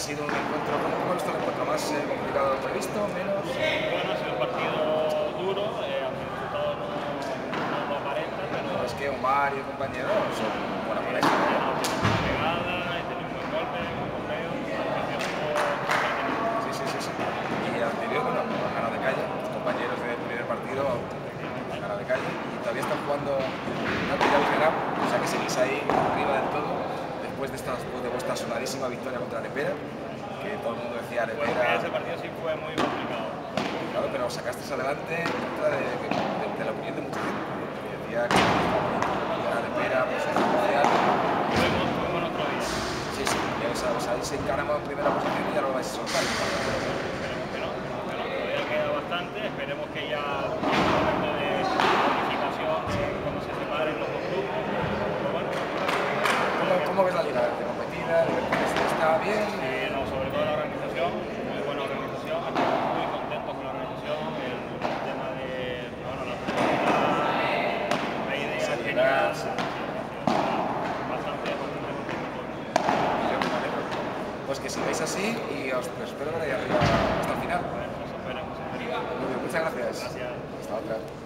sido un encuentro, ¿cómo ha visto el encuentro? ¿Más complicado de lo previsto? ¿Menos? Bueno, ha sido un partido duro, aunque el resultado no lo aparenta, pero Es que Omar y el compañero son buena pareja. tiene una pegada, tiene un buen golpe, un buen golpeo, Sí, sí, sí, sí. Y anterior, bueno, han ganado de calle, los compañeros del primer partido han ganado de calle y todavía están jugando una ya habéis ganado, o sea que seguís ahí arriba del todo, después de vuestra sonadísima victoria contra Lepera, que todo el mundo decía Pues Lepera. ese partido sí fue muy complicado. Claro, pero sacasteis adelante en contra de la opinión de mucha gente, que decía que era Lepera, pues es especial. Fuimos en otro día. Sí, sí, ya os habéis encaramado en primera posición y ya no lo vais a soltar. Esperemos que no, todavía queda bastante, esperemos que ya el momento de unificación, cuando se separen los dos grupos, pero bueno. ¿Cómo ves la liga? ¿De competida? ¿Está bien? No, sobre todo la organización, muy buena organización, estamos muy contentos con la organización, el tema de, bueno, la publicidad, la idea genial, bastante contento. Yo me alegro. Pues que sigáis así y os espero ver ahí arriba hasta el final. Bueno, nos esperemos. Muy bien, muchas gracias. Gracias. Hasta otra.